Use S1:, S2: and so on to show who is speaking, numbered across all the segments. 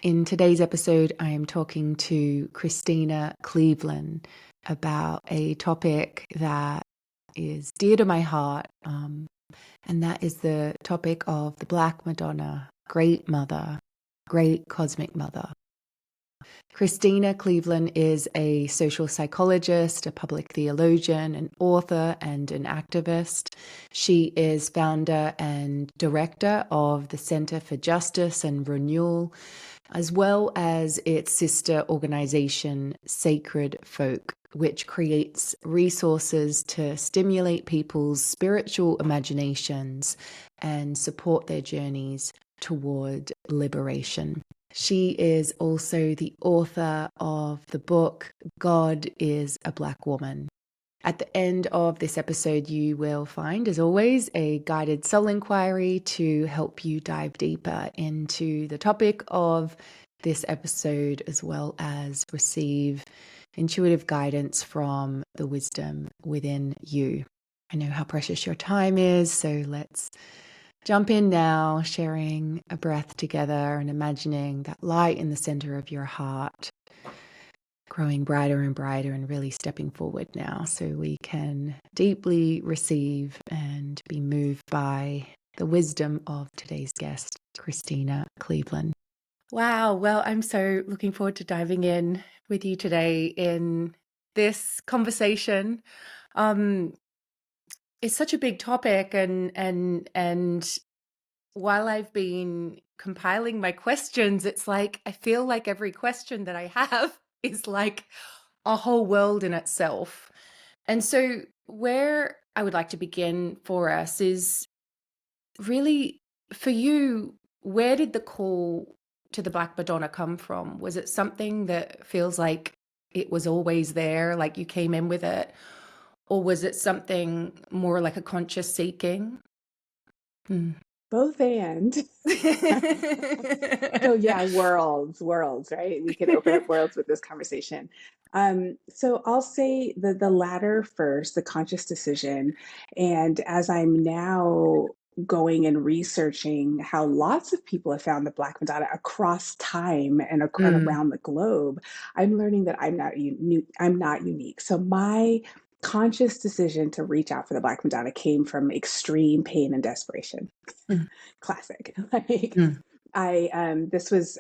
S1: In today's episode, I am talking to Christena Cleveland about a topic that is dear to my heart, and that is the topic of the Black Madonna, Great Mother, Great Cosmic Mother. Christena Cleveland is a social psychologist, a public theologian, an author, and an activist. She is founder and director of the Center for Justice and Renewal, as well as its sister organization, Sacred Folk, which creates resources to stimulate people's spiritual imaginations and support their journeys toward liberation. She is also the author of the book, God is a Black Woman. At the end of this episode, you will find, as always, a guided soul inquiry to help you dive deeper into the topic of this episode, as well as receive intuitive guidance from the wisdom within you. I know how precious your time is, so let's jump in now, sharing a breath together and imagining that light in the center of your heart growing brighter and brighter, and really stepping forward now so we can deeply receive and be moved by the wisdom of today's guest, Christena Cleveland. Wow. Well, I'm so looking forward to diving in with you today in this conversation. It's such a big topic, and while I've been compiling my questions, it's like I feel like every question that I have is like a whole world in itself. And so, where I would like to begin for us is really for you, where did the call to the Black Madonna come from? Was it something that feels like it was always there, like you came in with it? Or was it something more like a conscious seeking? Hmm.
S2: Both and. So yeah, worlds, right? We could open up worlds with this conversation. So I'll say the latter first, the conscious decision. And as I'm now going and researching how lots of people have found the Black Madonna across time and
S1: Mm,
S2: around the globe, I'm learning that I'm not unique. So my conscious decision to reach out for the Black Madonna came from extreme pain and desperation.
S1: mm,
S2: Classic. Like
S1: mm,
S2: this was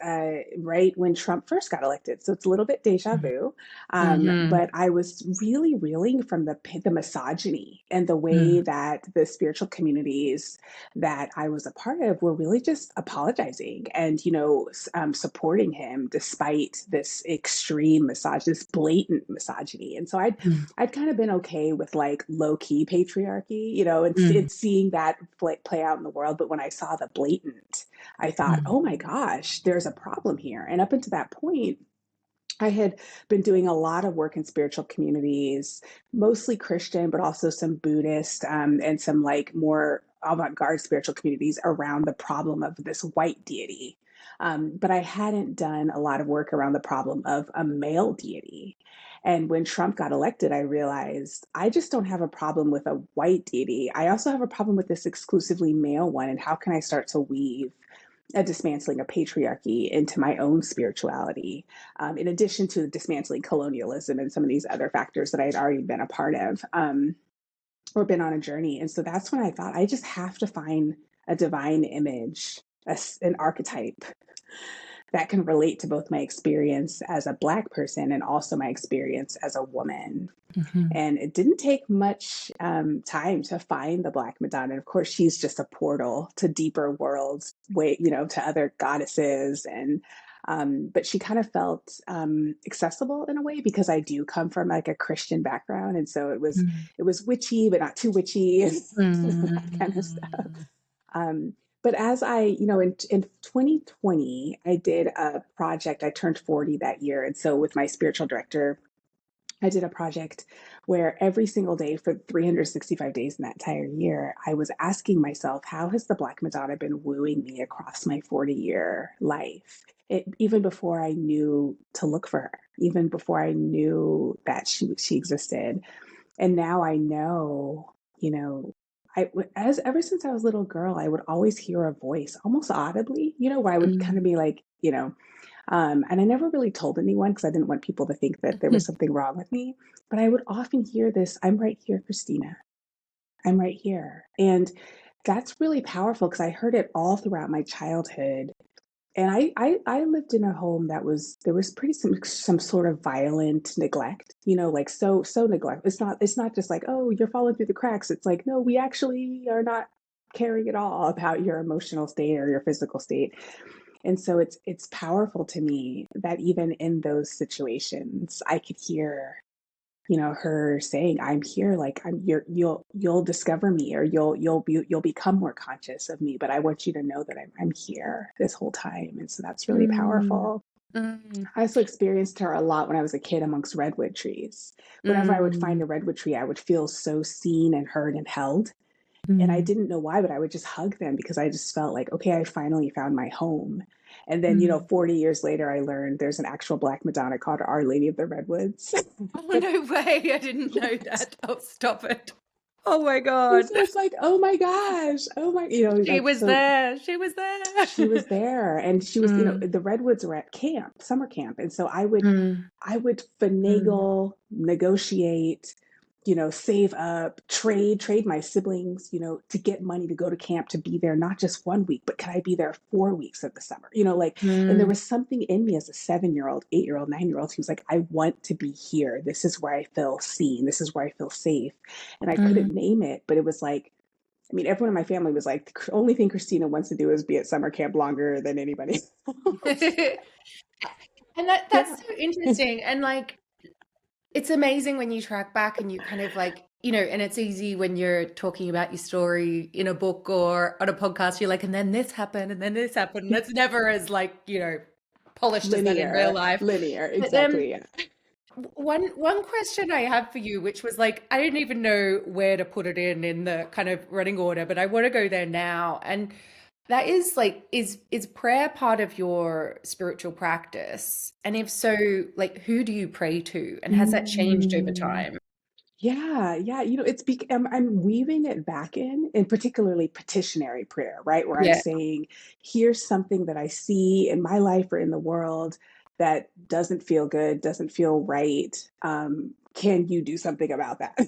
S2: right when Trump first got elected, so it's a little bit deja
S1: mm,
S2: vu.
S1: mhm,
S2: But I was really reeling from the misogyny and the way
S1: mm,
S2: that the spiritual communities that I was a part of were really just apologizing and supporting him despite this extreme this blatant misogyny. And so
S1: mm,
S2: I'd kind of been okay with like low key patriarchy,
S1: mm,
S2: and seeing that play out in the world. But when I saw the blatant, I thought,
S1: mm,
S2: oh my gosh, there's a problem here. And up until that point, I had been doing a lot of work in spiritual communities, mostly Christian, but also some Buddhist and some like more avant garde spiritual communities around the problem of this white deity. But I hadn't done a lot of work around the problem of a male deity. And when Trump got elected, I realized I just don't have a problem with a white deity. I also have a problem with this exclusively male one. And how can I start to weave a dismantling of patriarchy into my own spirituality, in addition to dismantling colonialism and some of these other factors that I had already been a part of, or been on a journey. And so that's when I thought I just have to find a divine image, an archetype that can relate to both my experience as a Black person and also my experience as a woman.
S1: mhm,
S2: And it didn't take much time to find the Black Madonna. And of course, she's just a portal to deeper worlds, to other goddesses. And but she kind of felt accessible in a way because I do come from like a Christian background, and so
S1: mm,
S2: it was witchy, but not too witchy, and that kind of stuff.
S1: mm,
S2: Um, but as in 2020, I did a project. I turned 40 that year, and so with my spiritual director, I did a project where every single day for 365 days in that entire year, I was asking myself, how has the Black Madonna been wooing me across my 40-year life? Even before I knew to look for her, even before I knew that she existed. And now I know, as ever since I was a little girl, I would always hear a voice almost audibly, where I would kind
S1: mm,
S2: of be like, you know. And I never really told anyone because I didn't want people to think that there was something wrong with me. But I would often hear this, I'm right here, Christina. I'm right here. And that's really powerful because I heard it all throughout my childhood. And I lived in a home that there was pretty some sort of violent neglect, like so neglect. It's not just like, oh, you're falling through the cracks. It's like, no, we actually are not caring at all about your emotional state or your physical state. And so it's powerful to me that even in those situations, I could hear, her saying, "I'm here, like you'll discover me, or you'll become more conscious of me. But I want you to know that I'm here this whole time." And so that's really
S1: Mm,
S2: powerful.
S1: mm,
S2: I also experienced her a lot when I was a kid amongst redwood trees. Whenever I would find
S1: mm,
S2: a redwood tree, I would feel so seen and heard and held. And I
S1: mm,
S2: didn't know why, but I would just hug them because I just felt like, okay, I finally found my home. And then,
S1: mm.
S2: 40 years later, I learned there's an actual Black Madonna called Our Lady of the Redwoods.
S1: Oh, no way. I didn't know
S2: Yes.
S1: that. Oh, stop it. Oh my
S2: And
S1: God.
S2: so it's like, oh my gosh, oh my,
S1: She
S2: like,
S1: was
S2: so
S1: there. She was there.
S2: she was there and she was,
S1: Mm,
S2: the redwoods were at camp, summer camp. And so I would
S1: mm,
S2: finagle, negotiate, save up, trade my siblings, to get money to go to camp, to be there not just 1 week, but can I be there 4 weeks of the summer? Like, and there
S1: mm,
S2: was something in me as a 7-year-old, 8-year-old, 9-year-old who's like, I want to be here. This is where I feel seen. This is where I feel safe. And I couldn't
S1: mm.
S2: name it, but it was like, I mean, everyone in my family was like, the only thing Christina wants to do is be at summer camp longer than anybody else.
S1: And that's
S2: Yeah.
S1: so interesting. And like, it's amazing when you track back and you kind of like, and it's easy when you're talking about your story in a book or on a podcast, you're like, and then this happened, and then this happened. And that's never as like, polished as that in real life.
S2: Linear,
S1: But
S2: exactly. Yeah.
S1: one question I have for you, which was like, I didn't even know where to put it in the kind of running order, but I want to go there now. And that is like, is prayer part of your spiritual practice? And if so, like, who do you pray to? And has that changed over
S2: Mm,
S1: time?
S2: yeah, yeah. I'm weaving it back in particularly petitionary prayer, right? Where I'm
S1: Yeah.
S2: saying, here's something that I see in my life or in the world that doesn't feel good, doesn't feel right. Can you do something about that?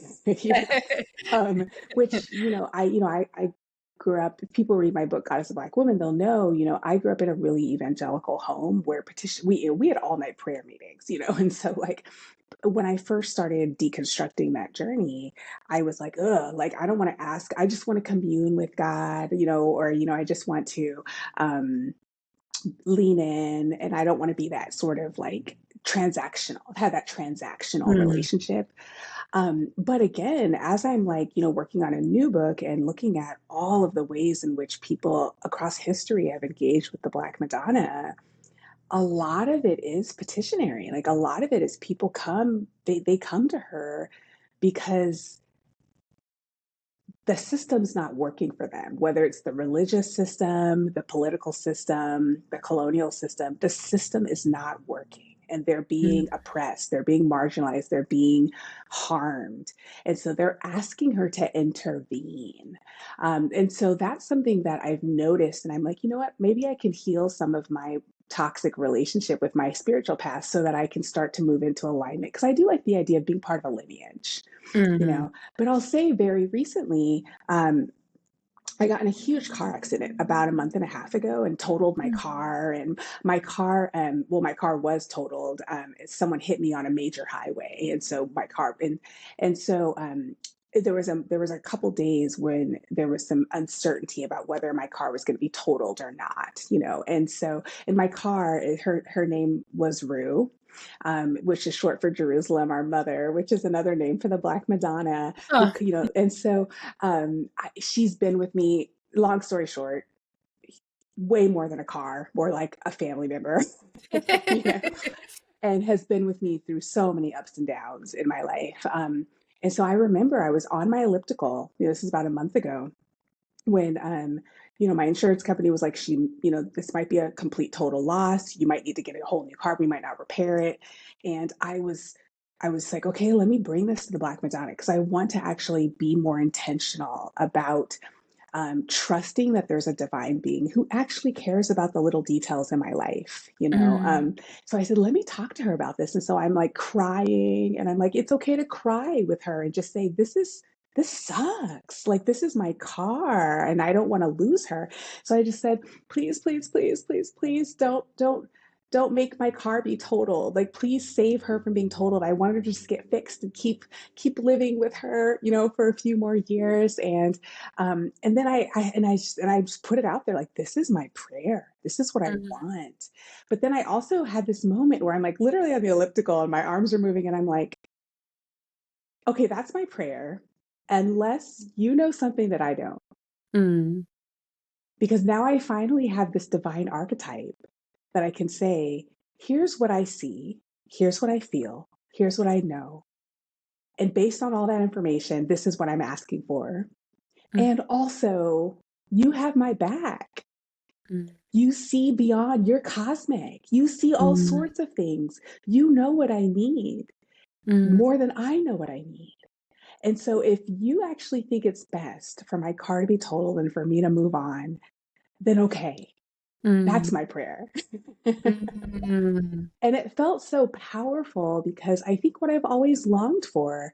S2: you know, which I grew up. If people read my book Goddess of Black Woman, they'll know, I grew up in a really evangelical home where we had all night prayer meetings, and so like when I first started deconstructing that journey, I was like, ugh, like I don't want to ask, I just want to commune with God, or I just want to um lean in, and I don't want to be that sort of like have that transactional
S1: Mm,
S2: relationship. But again, as I'm like, working on a new book and looking at all of the ways in which people across history have engaged with the Black Madonna, a lot of it is petitionary. Like a lot of it is people they come to her because the system's not working for them, whether it's the religious system, the political system, the colonial system. The system is not working, and they're being
S1: mm,
S2: oppressed, they're being marginalized, they're being harmed. And so they're asking her to intervene. And so that's something that I've noticed. And I'm like, you know what? Maybe I can heal some of my toxic relationship with my spiritual past so that I can start to move into alignment. Because I do like the idea of being part of a lineage, you
S1: mm.
S2: know. But I'll say very recently, I got in a huge car accident about a month and a half ago and totaled my car. And my car was totaled. Someone hit me on a major highway, and so my car and so there was a couple days when there was some uncertainty about whether my car was going to be totaled or not, and so in my car, her name was Rue, which is short for Jerusalem, our mother, which is another name for the Black Madonna,
S1: Oh.
S2: and so she's been with me, long story short, way more than a car, more like a family member, you know, and has been with me through so many ups and downs in my life. And so I remember I was on my elliptical, this is about a month ago, when my insurance company was like, this might be a complete total loss, you might need to get a whole new car, we might not repair it. And I was like, okay, let me bring this to the Black Madonna because I want to actually be more intentional about trusting that there's a divine being who actually cares about the little details in my life,
S1: Mm.
S2: so I said, let me talk to her about this. And so I'm like crying, and I'm like, it's okay to cry with her and just say, this sucks. Like, this is my car and I don't want to lose her. So I just said, please, please, please, please, please don't make my car be totaled. Like, please save her from being totaled. I want her to just get fixed and keep living with her, for a few more years. And then I just put it out there, like, this is my prayer. This is what I
S1: Mm.
S2: want. But then I also had this moment where I'm like literally on the elliptical and my arms are moving, and I'm like, okay, that's my prayer. Unless you know something that I don't.
S1: Mm.
S2: Because now I finally have this divine archetype that I can say, here's what I see, here's what I feel, here's what I know. And based on all that information, this is what I'm asking for.
S1: Mm.
S2: And also, you have my back.
S1: Mm.
S2: You see beyond, you're cosmic. You see all
S1: Mm.
S2: sorts of things. You know what I need
S1: Mm.
S2: more than I know what I need. And so, if you actually think it's best for my car to be totaled and for me to move on, then okay,
S1: Mm.
S2: that's my prayer.
S1: Mm.
S2: And it felt so powerful because I think what I've always longed for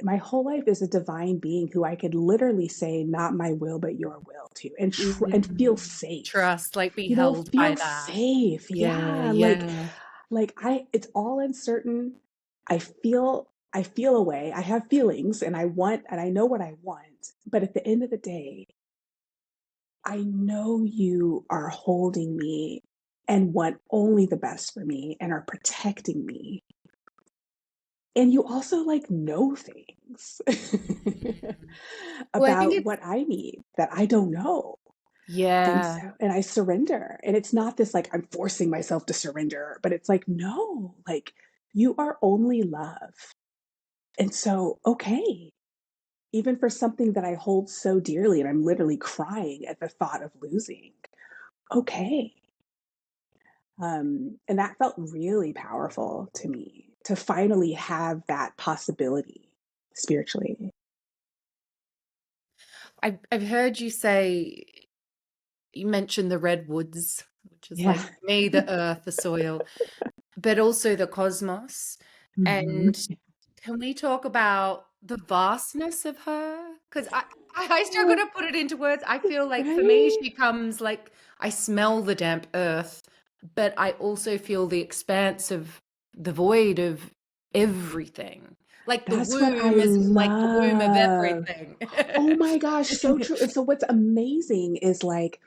S2: my whole life is a divine being who I could literally say, not my will, but your will to, and feel
S1: Mm.
S2: safe,
S1: Trust, like be held by
S2: feel
S1: that.
S2: safe.
S1: Yeah,
S2: Yeah.
S1: yeah.
S2: It's all uncertain. I feel a way. I have feelings and I know what I want. But at the end of the day, I know you are holding me and want only the best for me and are protecting me. And you also like know things
S1: Mm. Well, I think
S2: about
S1: it's
S2: what I need that I don't know. And
S1: yeah.
S2: so, and I surrender. And it's not this like I'm forcing myself to surrender, but it's like, no, like you are only love. And so, okay, even for something that I hold so dearly and I'm literally crying at the thought of losing, okay. And that felt really powerful to me to finally have that possibility spiritually.
S1: I've heard you say you mentioned the redwoods, which is
S2: Yeah.
S1: like for me the earth, the soil, but also the cosmos.
S2: Mhm.
S1: And can we talk about the vastness of her? Because I struggle
S2: Oh,
S1: to put it into words. I feel like for me,
S2: right?
S1: she comes like I smell the damp earth, but I also feel the expanse of the void of everything. Like the
S2: That's what I
S1: womb is like the womb of
S2: love.
S1: everything.
S2: Oh my gosh, so true. And so what's amazing is like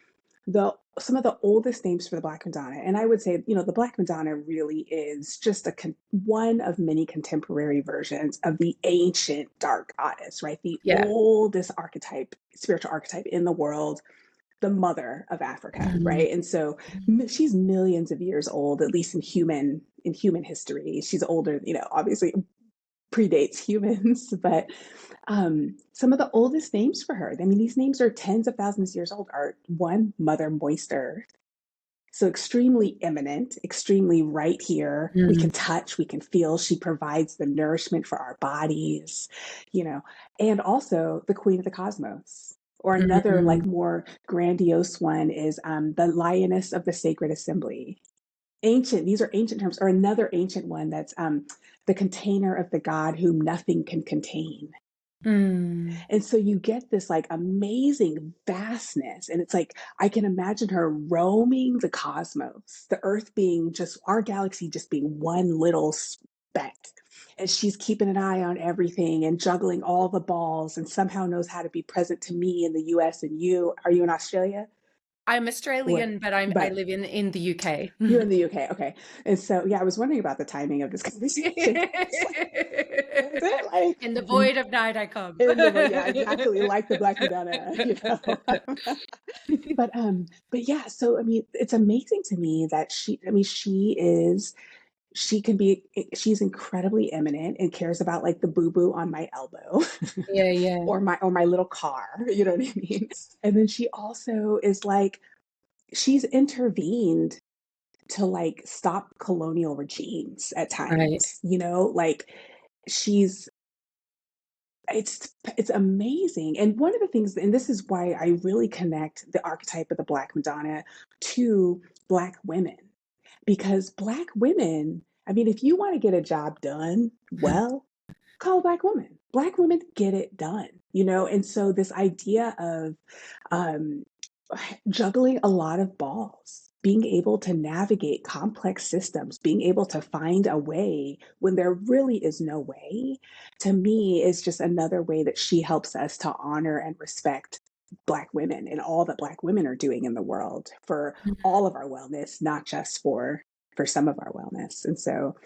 S2: the some of the oldest names for the Black Madonna, and I would say, the Black Madonna really is just one of many contemporary versions of the ancient dark goddess, right? The
S1: Yeah.
S2: oldest archetype, spiritual archetype in the world, the mother of Africa,
S1: Mm.
S2: right? And so she's millions of years old, at least in human history. She's older, obviously predates humans, but some of the oldest names for her, I mean, these names are tens of thousands of years old, are one, Mother Moist Earth. So extremely imminent, extremely right here. We can
S1: Mm.
S2: touch, we can feel. She provides the nourishment for our bodies, you know, and also the Queen of the Cosmos. Or another, like
S1: Mm.
S2: more grandiose one, is the Lioness of the Sacred Assembly. Ancient, these are ancient terms. Or another ancient one that's the container of the God whom nothing can contain.
S1: Mm.
S2: And so you get this like amazing vastness. And it's like, I can imagine her roaming the cosmos, the earth being just our galaxy, just being one little speck. And she's keeping an eye on everything and juggling all the balls and somehow knows how to be present to me in the US and you. Are you in Australia?
S1: I'm
S2: Or,
S1: Australian, but I
S2: but
S1: live in the UK.
S2: you're in the UK. Okay. And so, yeah, I was wondering about the timing of this conversation. It's like, is it like
S1: In the void of night I come.
S2: in the, yeah, exactly. Like the Black Madonna. But yeah, so I mean, it's amazing to me that she can be, she's incredibly eminent and cares about like the boo boo on my elbow
S1: Yeah, yeah.
S2: or my little car, you know what I mean? And then she also is like, she's intervened to like stop colonial regimes at
S1: Right.
S2: times, like she's it's amazing. And one of the things, and this is why I really connect the archetype of the Black Madonna to Black women, because Black women, I mean, if you want to get a job done well, call a Black woman. Black women get it done, you know? And so this idea of um, juggling a lot of balls, being able to navigate complex systems, being able to find a way when there really is no way, to me is just another way that she helps us to honor and respect Black women and all that Black women are doing in the world for all of our wellness, not just for some of our wellness. And so,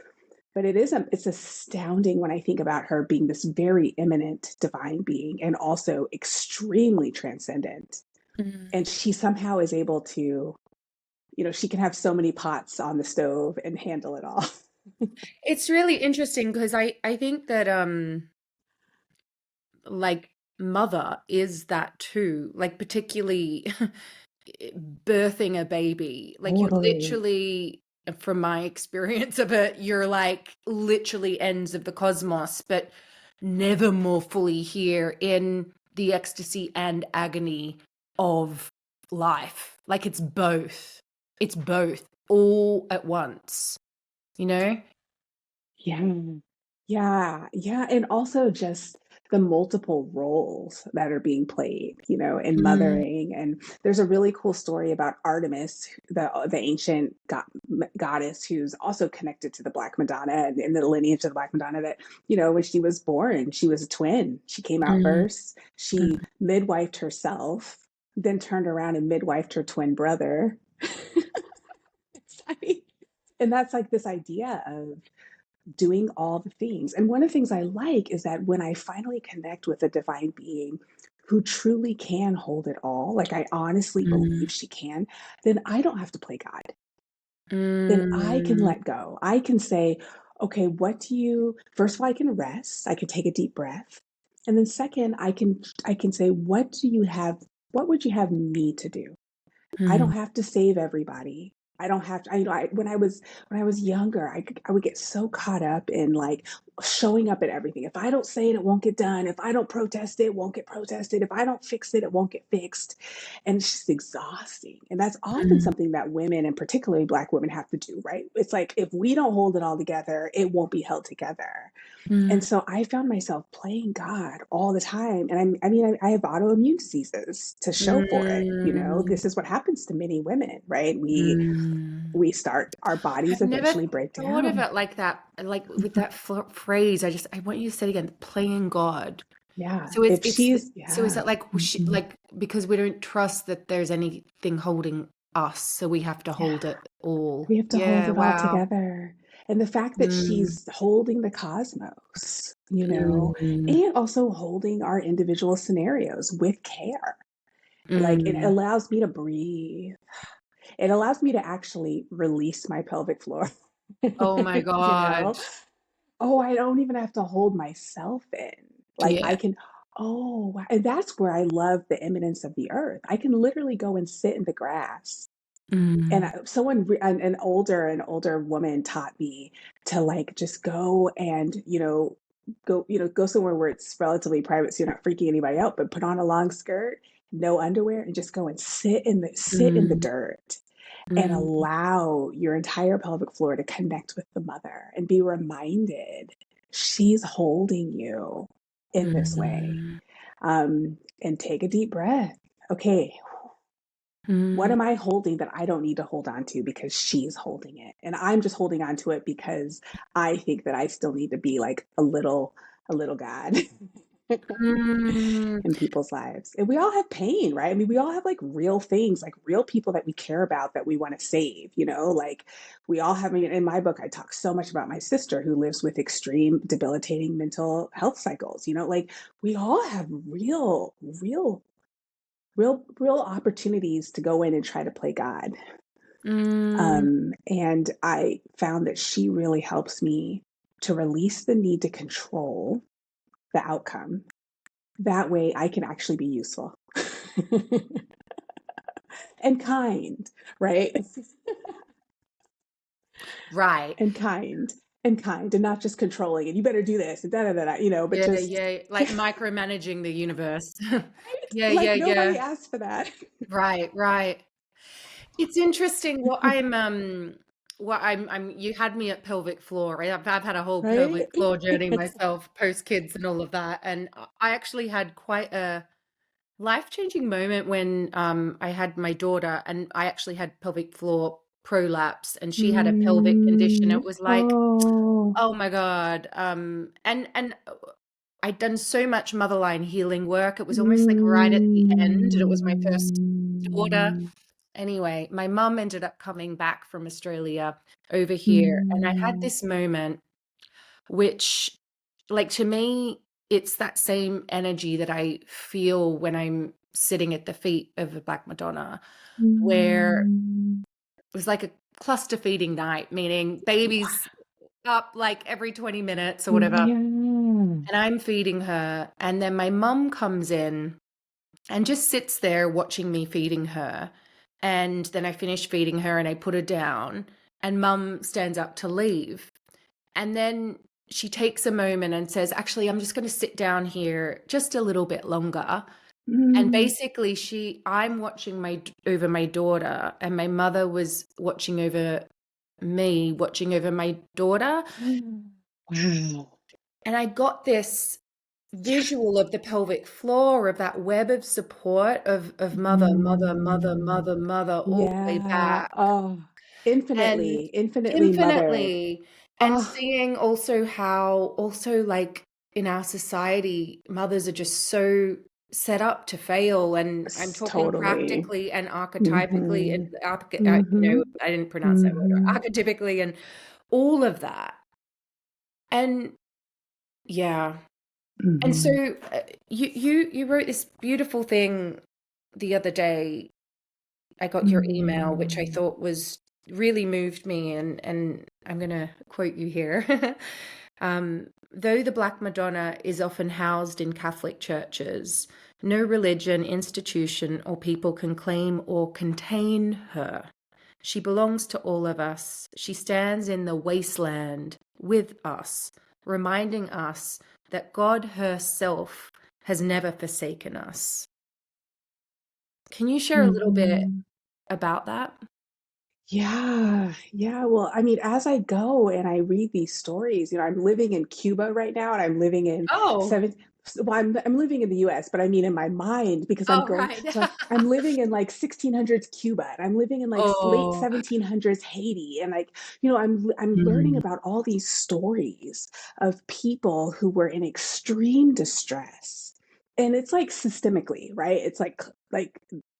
S2: but it's astounding when I think about her being this very immanent divine being and also extremely transcendent,
S1: Mm.
S2: and she somehow is able to, she can have so many pots on the stove and handle it all.
S1: It's really interesting because I think that like mother is that too, like particularly birthing a baby. Like you
S2: Totally.
S1: literally, from my experience of it, you're like literally ends of the cosmos, but never more fully here in the ecstasy and agony of life. Like it's both all at once, you know?
S2: Yeah. Yeah. Yeah. And also just the multiple roles that are being played, in
S1: Mm,
S2: mothering. And there's a really cool story about Artemis, the ancient goddess who's also connected to the Black Madonna and in the lineage of the Black Madonna, that, when she was born, she was a twin. She came out
S1: mm,
S2: first. She midwifed herself, then turned around and midwifed her twin brother. And that's like this idea of doing all the things. And one of the things I like is that when I finally connect with a divine being who truly can hold it all, like I honestly
S1: mm,
S2: believe she can, then I don't have to play God. Then I can
S1: mm,
S2: let go. I can say, okay, first of all, I can rest. I can take a deep breath. And then second, I can say, what would you have me to do? I don't
S1: mm,
S2: have to save everybody. I don't have to. When I was younger, I would get so caught up in like showing up at everything. If I don't say it, it won't get done. If I don't protest it, it won't get protested. If I don't fix it, it won't get fixed. And it's just exhausting. And that's often
S1: mm,
S2: something that women, and particularly Black women, have to do, right? It's like if we don't hold it all together, it won't be held together. And
S1: mm,
S2: so I found myself playing God all the time. And I have autoimmune diseases to show for it.
S1: mm,
S2: This is what happens to many women, right? We
S1: mm.
S2: we start, our bodies
S1: I've never
S2: eventually break
S1: thought of
S2: down.
S1: it like that, like with that phrase. I want you to say it again, playing God.
S2: Yeah.
S1: So
S2: If she's,
S1: is
S2: yeah.
S1: that like
S2: Mhm.
S1: like because we don't trust that there's anything holding us, so we have to
S2: Yeah.
S1: hold it all.
S2: We have to hold
S1: Yeah,
S2: it all
S1: wow.
S2: together. And the fact that
S1: Mm,
S2: she's holding the cosmos,
S1: mm,
S2: and also holding our individual scenarios with care. Like it
S1: mm.
S2: allows me to breathe. It allows me to actually release my pelvic floor.
S1: Oh my
S2: you know?
S1: God.
S2: Oh, I don't even have to hold myself in. Like
S1: Yeah.
S2: I can, oh, wow. And that's where I love the imminence of the earth. I can literally go and sit in the grass. And
S1: Mm,
S2: an older woman taught me to like just go and, go somewhere where it's relatively private so you're not freaking anybody out, but put on a long skirt, no underwear, and just go and sit in the
S1: mm,
S2: dirt and
S1: mm,
S2: allow your entire pelvic floor to connect with the mother and be reminded she's holding you in this way.
S1: mm,
S2: And take a deep breath. Okay, what
S1: mm,
S2: am I holding that I don't need to hold on to because she's holding it? And I'm just holding on to it because I think that I still need to be like a little God
S1: mm.
S2: in people's lives. And we all have pain, right? I mean, we all have like real things, like real people that we care about that we want to save, like we all have. I mean, in my book, I talk so much about my sister who lives with extreme debilitating mental health cycles, like we all have real opportunities to go in and try to play God.
S1: Mm,
S2: And I found that she really helps me to release the need to control the outcome. That way I can actually be useful and kind, right?
S1: right.
S2: And kind. and kind and not just controlling and you better do this and da da da da, but
S1: Yeah,
S2: just
S1: yeah, like micromanaging the universe.
S2: right?
S1: Yeah,
S2: Like
S1: yeah,
S2: nobody
S1: yeah.
S2: asked for that.
S1: Right, right. It's interesting what I'm you had me at pelvic floor, right? I've had a whole pelvic
S2: Right?
S1: floor journey myself, post kids and all of that. And I actually had quite a life-changing moment when I had my daughter and I actually had pelvic floor prolapse and she had a pelvic condition. It was like,
S2: Oh.
S1: oh my God. And I'd done so much motherline healing work. It was almost like right at the end, and it was my first daughter.
S2: Mm.
S1: Anyway, my mum ended up coming back from Australia over here, and I had
S2: Mm.
S1: this moment, which, like, to me, it's that same energy that I feel when I'm sitting at the feet of a Black Madonna, where
S2: Mm.
S1: it was like a cluster feeding night, meaning babies up like every 20 minutes or whatever,
S2: Yeah.
S1: and I'm feeding her, and then my mum comes in and just sits there watching me feeding her. And then I finish feeding her and I put her down, and mum stands up to leave. And then she takes a moment and says, actually, I'm just going to sit down here just a little bit longer. And
S2: Mm.
S1: basically, I'm watching over my daughter, and my mother was watching over me, watching over my daughter.
S2: Wow.
S1: And I got this visual of the pelvic floor, of that web of support of mother, mother, mother,
S2: Mm.
S1: mother, mother, all the way
S2: Yeah.
S1: back.
S2: Oh,
S1: And
S2: infinitely mothered.
S1: infinitely, and
S2: Oh,
S1: seeing also how also, like, in our society, mothers are just so set up to fail, and I'm talking
S2: totally.
S1: practically and archetypically
S2: Mm-hmm.
S1: and
S2: Mm-hmm.
S1: I didn't pronounce that word,
S2: Mm-hmm.
S1: archetypically and all of that. And yeah. And so,
S2: Mm-hmm.
S1: you wrote this beautiful thing the other day. I got your email, which I
S2: Mm.
S1: thought was really moved me, and I'm gonna quote you here. Though the Black Madonna is often housed in Catholic churches, no religion, institution, or people can claim or contain her. She belongs to all of us. She stands in the wasteland with us, reminding us that God herself has never forsaken us. Can you share a little bit
S2: Mhm.
S1: about that?
S2: Yeah, yeah. Well, I mean, as I go and I read these stories, I'm living in Cuba right now, and I'm living in
S1: Oh,
S2: seven. Well, I'm living in the U.S., but I mean in my mind because I'm
S1: oh,
S2: going.
S1: right.
S2: So I'm living in like 1600s Cuba, and I'm living in like late
S1: Oh,
S2: 1700s Haiti, and like I'm learning
S1: mm,
S2: about all these stories of people who were in extreme distress, and it's like systemically, right? It's like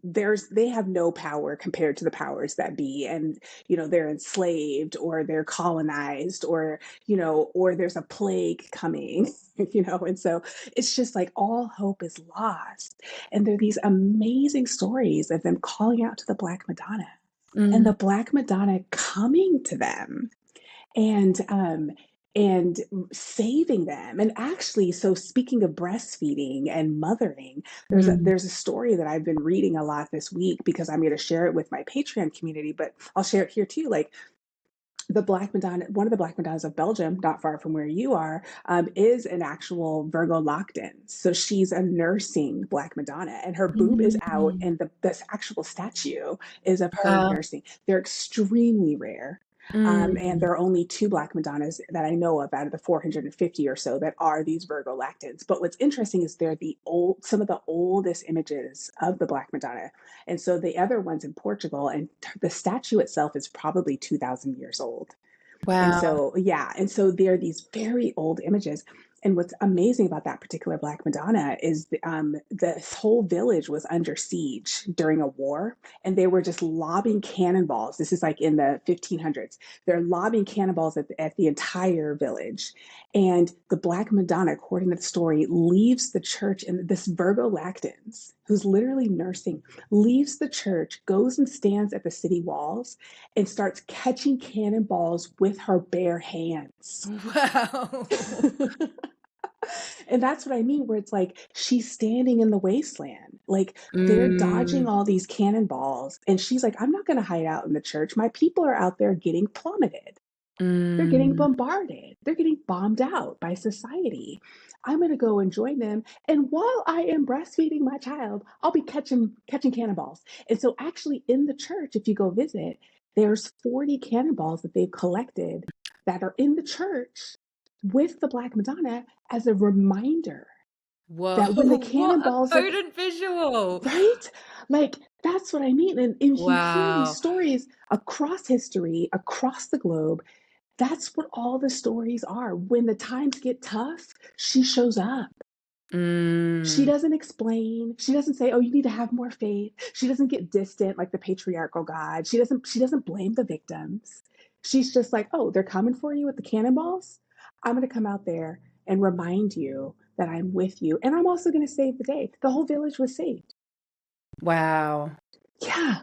S2: they have no power compared to the powers that be, and they're enslaved or they're colonized, or there's a plague coming. And so it's just like all hope is lost, and there are these amazing stories of them calling out to the Black Madonna, and the
S1: mm,
S2: Black Madonna coming to them, and saving them. And actually, so speaking of breastfeeding and mothering,
S1: mm.
S2: there's a story that I've been reading a lot this week because I'm going to share it with my Patreon community, but I'll share it here too. Like, the Black Madonna, one of the Black Madonnas of Belgium, not far from where you are, is an actual Virgo locked-in. So she's a nursing Black Madonna, and her boob is out,
S1: Mm.
S2: and this actual statue is of her
S1: Wow.
S2: nursing. They're extremely rare. And
S1: Mm.
S2: there are only two Black Madonnas that I know of out of the 450 or so that are these Virgo lactans. But what's interesting is they're some of the oldest images of the Black Madonna. And so the other one's in Portugal, and the statue itself is probably 2,000 years old. And
S1: Wow.
S2: so, yeah, and so there are these very old images. And what's amazing about that particular Black Madonna is this whole village was under siege during a war, and they were just lobbing cannonballs. This is like in the 1500s. They're lobbing cannonballs at the entire village. And the Black Madonna, according to the story, leaves the church, and this Virgo Lactans, who's literally nursing, leaves the church, goes and stands at the city walls, and starts catching cannonballs with her bare hands.
S1: Wow.
S2: And that's what I mean, where it's like she's standing in the wasteland. Like, they're dodging
S1: Mm.
S2: all these cannonballs. And she's like, I'm not going to hide out in the church. My people are out there getting plummeted. They're getting
S1: Mm.
S2: bombarded. They're getting bombed out by society. I'm going to go and join them. And while I am breastfeeding my child, I'll be catching cannonballs. And so actually in the church, if you go visit, there's 40 cannonballs that they've collected that are in the church with the Black Madonna as a reminder
S1: Whoa,
S2: that when the
S1: what a
S2: cannonballs are
S1: potent visual.
S2: right, like that's what I mean. And if you hear these
S1: Wow.
S2: stories across history, across the globe, that's what all the stories are. When the times get tough, she shows up. She
S1: Mm.
S2: doesn't explain. She doesn't say, "Oh, you need to have more faith." She doesn't get distant like the patriarchal God. She doesn't blame the victims. She's just like, "Oh, they're coming for you with the cannonballs. I'm going to come out there and remind you that I'm with you, and I'm also going to save the day." The whole village was saved.
S1: Wow.
S2: Yeah.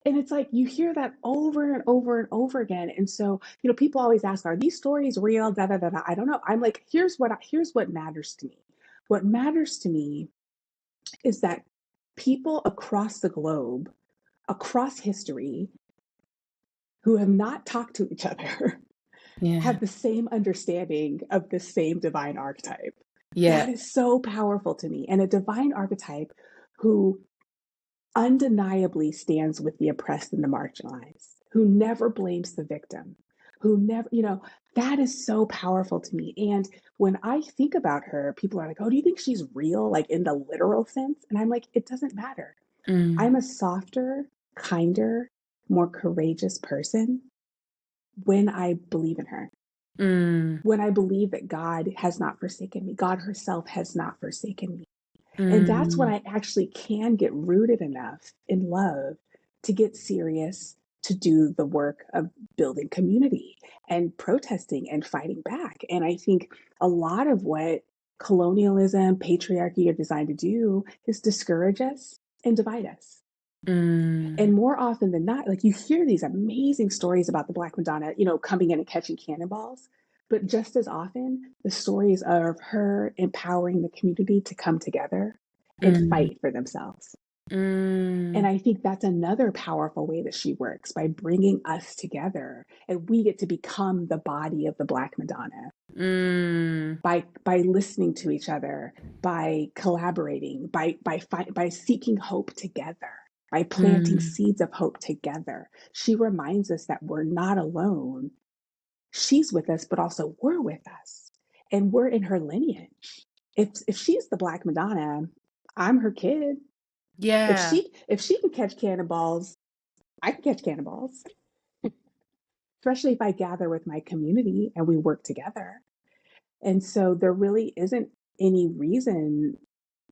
S2: And it's like you hear that over and over and over again. And so, people always ask, are these stories real? Da da da da. I don't know. I'm like, here's what matters to me. What matters to me is that people across the globe, across history, who have not talked to each other,
S1: Yeah.
S2: have the same understanding of the same divine archetype.
S1: Yeah.
S2: That is so powerful to me. And a divine archetype who undeniably stands with the oppressed and the marginalized, who never blames the victim, who never, that is so powerful to me. And when I think about her, people are like, oh, do you think she's real, like in the literal sense? And I'm like, it doesn't matter.
S1: Mm.
S2: I'm a softer, kinder, more courageous person when I believe in her.
S1: Mm.
S2: When I believe that God has not forsaken me, God herself has not forsaken me. And that's when
S1: Mm.
S2: I actually can get rooted enough in love to get serious to do the work of building community and protesting and fighting back. And I think a lot of what colonialism, patriarchy are designed to do is discourage us and divide us.
S1: Mm.
S2: And more often than not, like you hear these amazing stories about the Black Madonna, coming in and catching cannonballs. But just as often, the stories of her empowering the community to come together and
S1: Mm.
S2: fight for themselves. And
S1: Mm.
S2: I think that's another powerful way that she works by bringing us together. And we get to become the body of the Black Madonna
S1: Mm.
S2: by listening to each other, by collaborating, by seeking hope together, by planting
S1: Mm.
S2: seeds of hope together. She reminds us that we're not alone. She's with us, but also we're with us, and we're in her lineage. If she's the Black Madonna, I'm her kid. If
S1: Yeah.
S2: she can catch cannonballs, I can catch cannonballs. Especially if I gather with my community and we work together. And so there really isn't any reason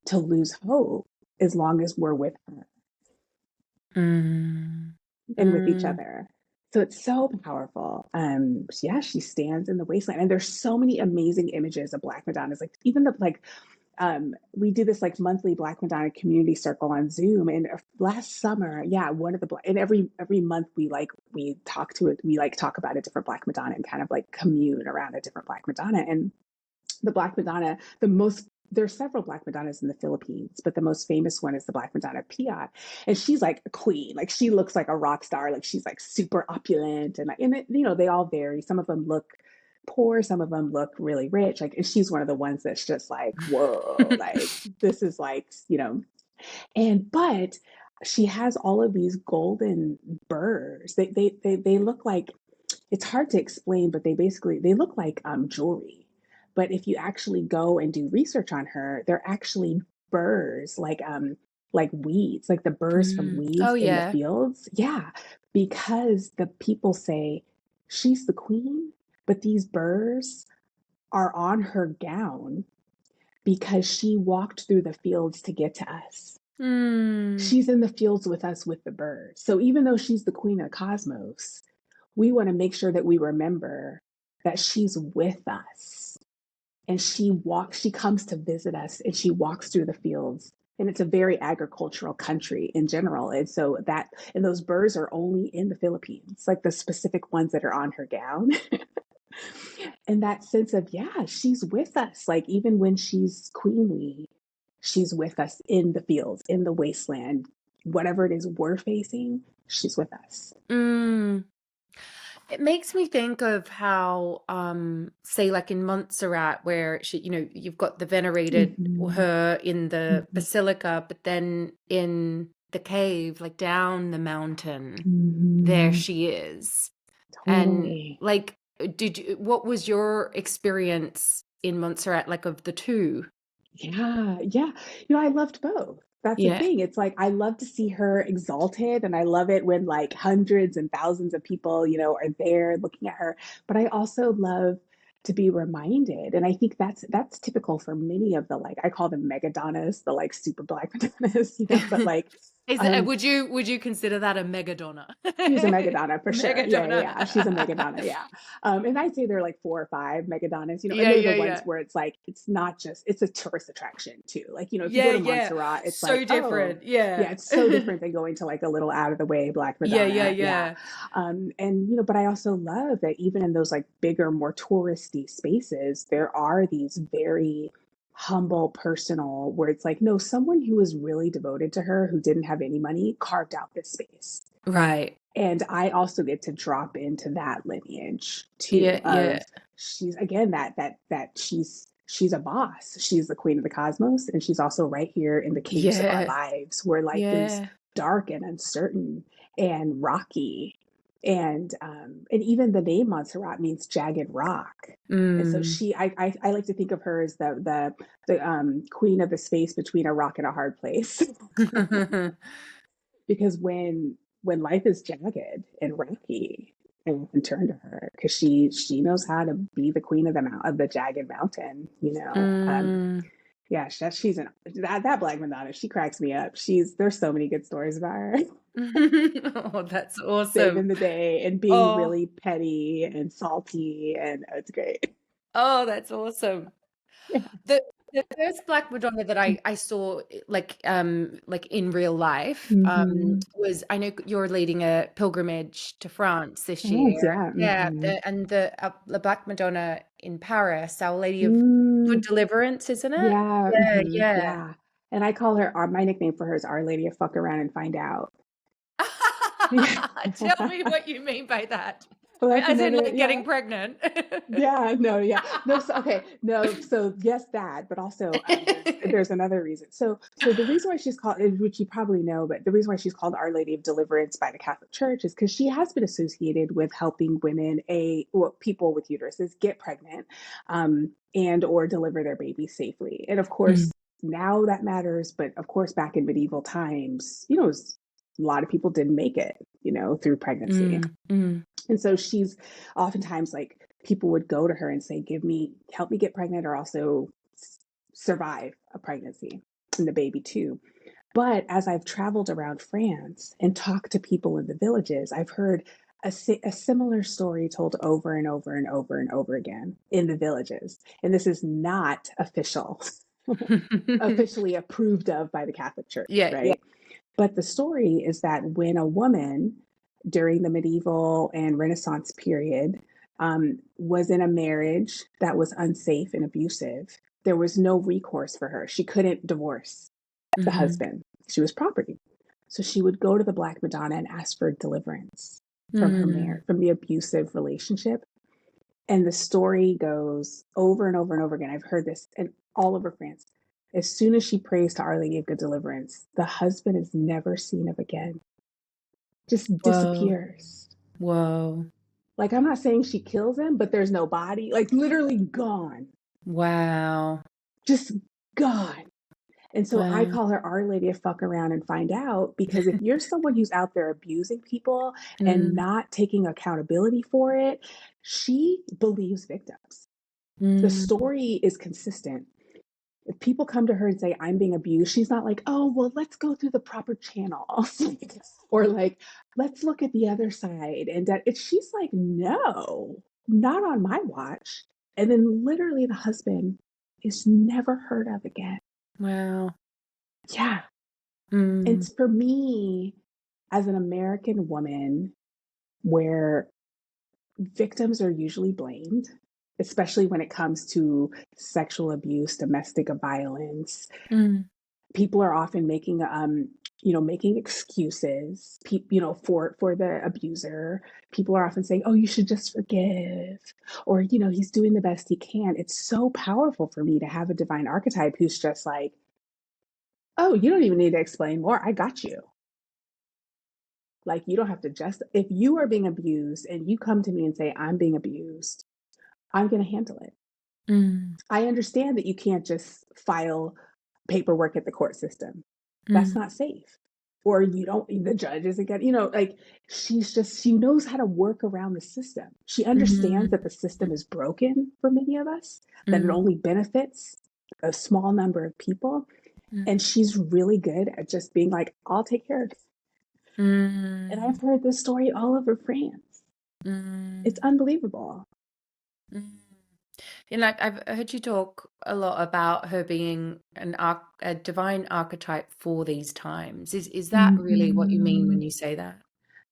S2: to lose hope as long as we're with her
S1: Mm.
S2: and with each
S1: Mm.
S2: other. So it's so powerful. Yeah, she stands in the wasteland, and there's so many amazing images of Black Madonnas. Like even the we do this like monthly Black Madonna community circle on Zoom. And last summer, yeah, one of the and every month we talk to it, we like talk about a different Black Madonna and kind of like commune around a different Black Madonna. And the Black Madonna, there's several Black Madonnas in the Philippines, but the most famous one is the Black Madonna Piat. And she's like a queen. Like she looks like a rock star. Like she's like super opulent. And they all vary. Some of them look poor. Some of them look really rich. Like, and she's one of the ones that's just like, whoa, like this is like, but she has all of these golden burrs. They look like, it's hard to explain, but they look like jewelry. But if you actually go and do research on her, they're actually burrs, like weeds, like the burrs from
S1: Mm. Oh
S2: weeds in the
S1: yeah.
S2: fields. Yeah, because the people say she's the queen, but these burrs are on her gown because she walked through the fields to get to us.
S1: Mm.
S2: She's in the fields with us with the birds. So even though she's the queen of the cosmos, we want to make sure that we remember that she's with us, and she comes to visit us, and she walks through the fields. And it's a very agricultural country in general. And those birds are only in the Philippines, like the specific ones that are on her gown. And that sense of, yeah, she's with us. Like even when she's queenly, she's with us in the fields, in the wasteland, whatever it is we're facing, she's with us.
S1: Mm. It makes me think of how, say, like in Montserrat, where you've got the venerated
S2: Hmm.
S1: her in the
S2: Hmm.
S1: basilica, but then in the cave, like down the mountain, there
S2: Hmm.
S1: she is. And
S2: Totally.
S1: like, what was your experience in Montserrat, like of the two?
S2: Yeah, yeah. I loved both. That's the
S1: Yeah.
S2: thing. It's like I love to see her exalted, and I love it when like hundreds and thousands of people, are there looking at her. But I also love to be reminded, and I think that's typical for many of the like I call them megadonnas, the like super black madonnas, but like um
S1: Would you consider that a megadonna?
S2: she's a megadonna for sure. Yeah, yeah,
S1: Megadonna.
S2: yeah. She's a megadonna. Yeah. And I'd say there are like 4 or 5 megadonnas, and
S1: Yeah,
S2: they're the
S1: yeah,
S2: ones
S1: yeah.
S2: where it's like, it's not just, it's a tourist attraction too. Like, if you go
S1: Yeah,
S2: to
S1: yeah.
S2: Montserrat, it's like,
S1: So
S2: oh,
S1: different.
S2: yeah,
S1: Yeah.
S2: it's so different than going to like a little out of the way Black
S1: Yeah, yeah,
S2: Madonna. Yeah.
S1: yeah.
S2: And, but I also love that even in those like bigger, more touristy spaces, there are these very humble, personal, where it's like, no, someone who was really devoted to her, who didn't have any money, carved out this space.
S1: Right.
S2: And I also get to drop into that lineage too
S1: Yeah,
S2: of,
S1: yeah.
S2: she's again that she's a boss. She's the queen of the cosmos, and she's also right here in the caves of our
S1: Yeah.
S2: lives where life is
S1: Yeah.
S2: dark and uncertain and rocky. And even the name Montserrat means jagged rock. And so
S1: Mm.
S2: I like to think of her as the queen of the space between a rock and a hard place. Because when life is jagged and rocky, I often turn to her because she knows how to be the queen of the jagged mountain.
S1: Mm.
S2: Yeah, she's that Black Madonna. She cracks me up. There's so many good stories about her.
S1: Oh, that's awesome.
S2: Saving the day and being
S1: Oh,
S2: really petty and salty, and it's great.
S1: oh, that's awesome.
S2: Yeah.
S1: The the first Black Madonna that I saw, like in real life,
S2: Hmm.
S1: was, I know you're leading a pilgrimage to France this year.
S2: Yes, yeah.
S1: Yeah,
S2: Hmm.
S1: the Black Madonna in Paris, Our Lady of Good
S2: Mm,
S1: Deliverance, isn't it?
S2: yeah.
S1: Yeah,
S2: Hmm.
S1: yeah.
S2: Yeah. And I call her, my nickname for her is Our Lady of Fuck Around and Find Out. Yeah.
S1: Tell me what you mean by that.
S2: Well, that's
S1: As in,
S2: another,
S1: like,
S2: yeah.
S1: getting pregnant?
S2: Yeah, no, yeah. No, so okay, no, so yes, that, but also there's another reason. So the reason why she's called, which you probably know, but the reason why she's called Our Lady of Deliverance by the Catholic Church is because she has been associated with helping women, people with uteruses get pregnant, and or deliver their babies safely. And of
S1: Mm,
S2: course, now that matters, but of course, back in medieval times, a lot of people didn't make it, through pregnancy.
S1: mm, mm,
S2: And so she's oftentimes like, people would go to her and say, help me get pregnant, or also survive a pregnancy and the baby too. But as I've traveled around France and talked to people in the villages, I've heard a similar story told over and over and over and over again in the villages. And this is not officially approved of by the Catholic Church,
S1: Yeah, yeah.
S2: right? But the story is that when a woman during the medieval and Renaissance period was in a marriage that was unsafe and abusive, there was no recourse for her. She couldn't divorce the
S1: Mhm,
S2: husband. She was property. So she would go to the Black Madonna and ask for deliverance from her
S1: mm.
S2: marriage, from the abusive relationship. And the story goes over and over and over again. I've heard this and all over France. As soon as she prays to Our Lady of Good Deliverance, the husband is never seen of again, just
S1: Whoa,
S2: disappears.
S1: whoa,
S2: Like, I'm not saying she kills him, but there's no body, like, literally gone,
S1: wow,
S2: just gone. And so I
S1: wow.
S2: call her Our Lady of Fuck Around and Find Out, because if you're someone who's out there abusing people and
S1: Mm,
S2: not taking accountability for it, she believes victims. The
S1: mm.
S2: story is consistent. If people come to her and say, I'm being abused, she's not like, oh, well, let's go through the proper channels. Or like, let's look at the other side. And she's like, no, not on my watch. And then literally the husband is never heard of again.
S1: Wow.
S2: Yeah. And
S1: Mm,
S2: for me, as an American woman, where victims are usually blamed, especially when it comes to sexual abuse, domestic violence,
S1: mm,
S2: people are often making making excuses, for the abuser. People are often saying, "Oh, you should just forgive," or he's doing the best he can. It's so powerful for me to have a divine archetype who's just like, "Oh, you don't even need to explain more. I got you." Like, you don't have to just, if you are being abused and you come to me and say, "I'm being abused," I'm going to handle it.
S1: Mm,
S2: I understand that you can't just file paperwork at the court system. That's
S1: mm,
S2: not safe. Or you don't, the judge isn't getting, like, she knows how to work around the system. She understands
S1: mm,
S2: that the system is broken for many of us, that it
S1: mm,
S2: only benefits a small number of people.
S1: mm,
S2: And she's really good at just being like, "I'll take care of it." And
S1: mm,
S2: I've heard this story all over France. It's
S1: mm,
S2: unbelievable.
S1: mm. And like I've heard you talk a lot about her being a divine archetype for these times. Is that really what you mean when
S2: Mhm.
S1: you say that?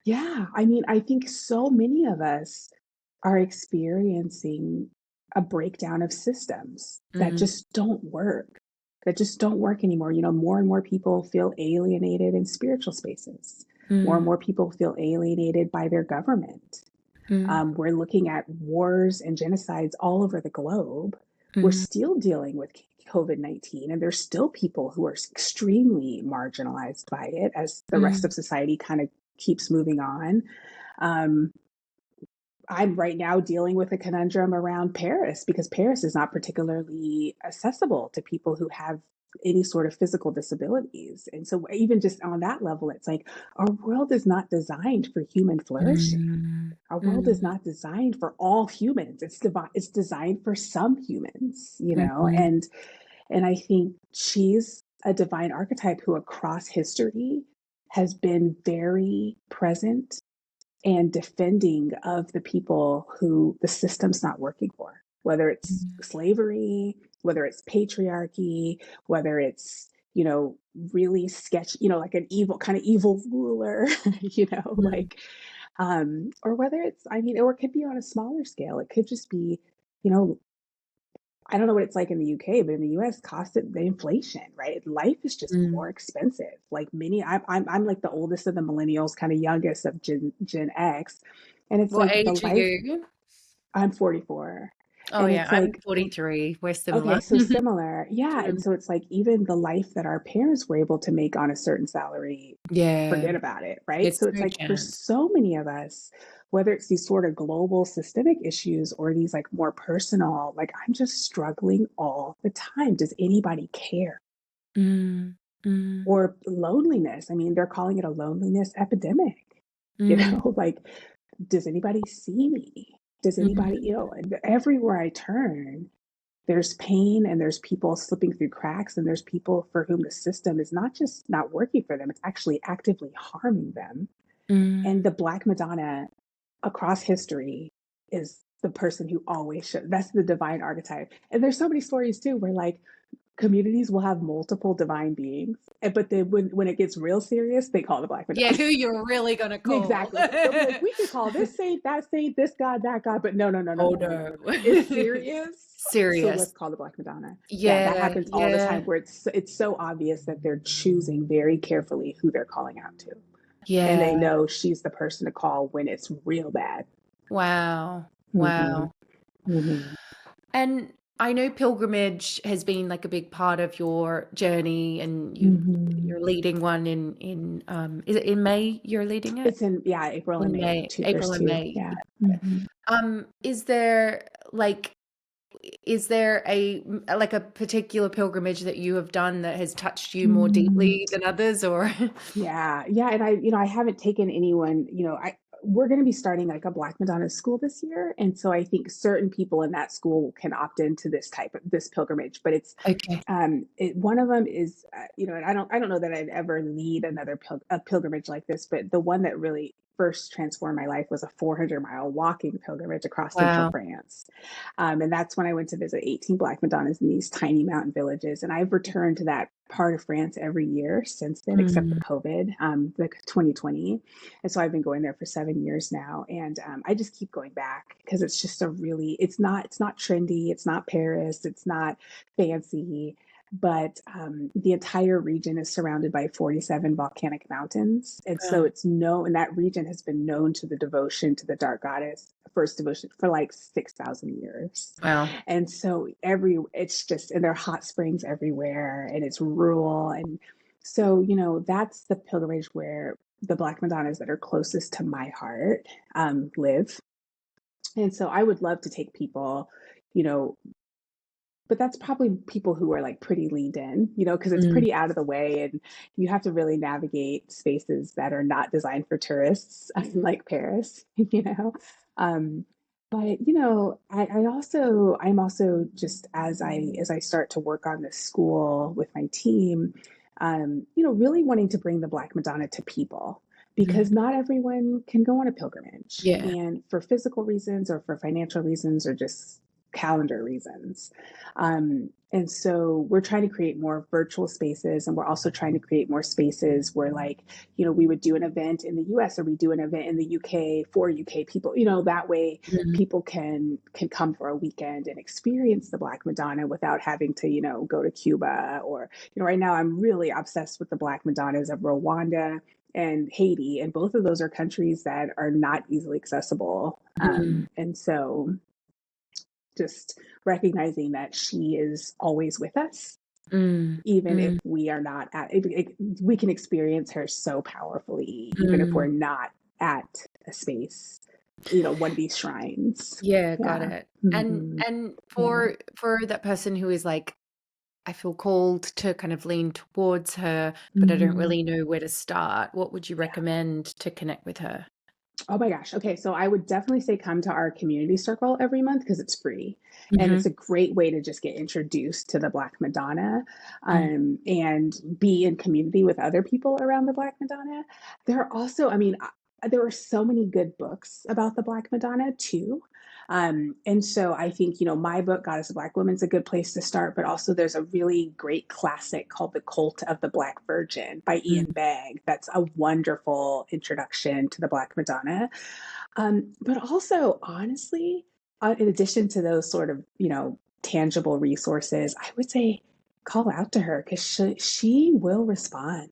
S2: Yeah, I mean, I think so many of us are experiencing a breakdown of systems
S1: Mm,
S2: that just don't work anymore. More and more people feel alienated in spiritual spaces. More and
S1: mm,
S2: more people feel alienated by their government.
S1: mm,
S2: We're looking at wars and genocides all over the globe. We're
S1: mm,
S2: still dealing with COVID-19, and there's still people who are extremely marginalized by it as the rest
S1: mm,
S2: of society kind of keeps moving on. Um, I'm right now dealing with a conundrum around Paris because Paris is not particularly accessible to people who have any sort of physical disabilities. And so, even just on that level, it's like our world is not designed for human flourishing.
S1: mm,
S2: Our world is
S1: mm,
S2: not designed for all humans. It's designed for some humans,
S1: mhm,
S2: and I think she's a divine archetype who across history has been very present and defending of the people who the system's not working for, whether it's
S1: mm,
S2: slavery, whether it's patriarchy, whether it's, really sketch, like an evil kind of evil ruler,
S1: mm,
S2: or whether it's, I mean, or it could be on a smaller scale. It could just be, you know, I don't know what it's like in the UK, but in the US, cost of the inflation, right? Life is just
S1: mm.
S2: more expensive. Like I'm like the oldest of the millennials, kind of youngest of Gen X, and it's
S1: What
S2: like the
S1: age are
S2: life.
S1: you?
S2: I'm 44,
S1: Oh
S2: and
S1: yeah,
S2: it's
S1: I'm
S2: like,
S1: 43. We're
S2: okay,
S1: similar.
S2: so similar, yeah. And
S1: Mm.
S2: so it's like even the life that our parents were able to make on a certain salary,
S1: Yeah,
S2: forget about it, right?
S1: it's
S2: So it's
S1: no
S2: like for
S1: chance.
S2: so many of us, whether it's these sort of global systemic issues or these like more personal, like I'm just struggling all the time. Does anybody care?
S1: Mm, mm,
S2: Or loneliness. I mean, they're calling it a loneliness epidemic.
S1: mm,
S2: Like, does anybody see me? Does anybody,
S1: mm,
S2: everywhere I turn, there's pain and there's people slipping through cracks and there's people for whom the system is not just not working for them, it's actually actively harming them.
S1: mm.
S2: And the Black Madonna across history is the person who always should. That's the divine archetype. And there's so many stories too where like communities will have multiple divine beings, but then when it gets real serious, they call the Black
S1: Yeah,
S2: Madonna.
S1: who you're really gonna call?
S2: Exactly. They'll be like, we could call this saint, this God, that God, but no, no, no, no,
S1: Oh
S2: no, no, no,
S1: no.
S2: no, no. It's serious. So let's
S1: Serious.
S2: call the Black Madonna. Yeah, that
S1: Yeah,
S2: happens all the
S1: yeah,
S2: time where it's so obvious that they're choosing very carefully who they're calling out to. And they
S1: yeah.
S2: know she's the person to call when it's real bad.
S1: Wow.
S2: Mm-hmm.
S1: Wow.
S2: Mm-hmm.
S1: And I know pilgrimage has been like a big part of your journey, and
S2: Mm-hmm.
S1: you're leading one in is it in May you're leading it?
S2: It's in, yeah, April and
S1: In
S2: May.
S1: May,
S2: Two, there's
S1: April and
S2: two.
S1: May.
S2: Yeah. Mm-hmm.
S1: Is there like is there like a particular pilgrimage that you have done that has touched you more
S2: Mm-hmm.
S1: deeply than others, or?
S2: Yeah, yeah, and I haven't taken anyone, I we're going to be starting like a Black Madonna school this year, and so I think certain people in that school can opt into this pilgrimage, but it's
S1: Okay.
S2: one of them is and I don't know that I'd ever lead another a pilgrimage like this, but the one that really first transformed my life was a 400-mile walking pilgrimage across central
S1: Wow.
S2: France. And that's when I went to visit 18 Black Madonnas in these tiny mountain villages. And I've returned to that part of France every year since then, except for
S1: Mm,
S2: COVID, like 2020. And so I've been going there for 7 years now. And I just keep going back because it's just it's not trendy. It's not Paris. It's not fancy. but the entire region is surrounded by 47 volcanic mountains. And so
S1: Wow.
S2: it's known, and that region has been known to the devotion to the dark goddess, first devotion, for like 6,000 years.
S1: Wow.
S2: And so it's just, and there are hot springs everywhere, and it's rural. And so, that's the pilgrimage where the Black Madonnas that are closest to my heart live. And so I would love to take people, you know, but that's probably people who are like pretty leaned in, because it's
S1: Mm,
S2: pretty out of the way, and you have to really navigate spaces that are not designed for tourists, like Paris, you know. Um, but I'm also just as I start to work on this school with my team, really wanting to bring the Black Madonna to people
S1: mm,
S2: because not everyone can go on a pilgrimage,
S1: yeah.
S2: and for physical reasons or for financial reasons or just calendar reasons. And so we're trying to create more virtual spaces, and we're also trying to create more spaces where, like, we would do an event in the US or we do an event in the UK for UK people, that way
S1: Mm,
S2: people can come for a weekend and experience the Black Madonna without having to, go to Cuba or, right now I'm really obsessed with the Black Madonnas of Rwanda and Haiti, and both of those are countries that are not easily accessible.
S1: mm,
S2: And so just recognizing that she is always with us,
S1: mm,
S2: even if
S1: mm,
S2: we are not we can experience her so powerfully, even if we're
S1: mm.
S2: not at a space, one of these shrines.
S1: Yeah, got
S2: Yeah.
S1: it. And
S2: Hmm.
S1: and
S2: Yeah.
S1: for that person who is like, I feel called to kind of lean towards her, but I don't
S2: Hmm.
S1: really know where to start, what would you
S2: Yeah.
S1: recommend to connect with her?
S2: Oh my gosh. Okay. So I would definitely say come to our community circle every month because it's free. And
S1: Mhm,
S2: it's a great way to just get introduced to the Black Madonna,
S1: mm,
S2: and be in community with other people around the Black Madonna. There are also, I mean, there are so many good books about the Black Madonna too. And so I think, my book, Goddess of Black Women, is a good place to start. But also, there's a really great classic called The Cult of the Black Virgin by Ian
S1: mm,
S2: Bagg. That's a wonderful introduction to the Black Madonna. But also, honestly, in addition to those sort of, tangible resources, I would say call out to her because she will respond.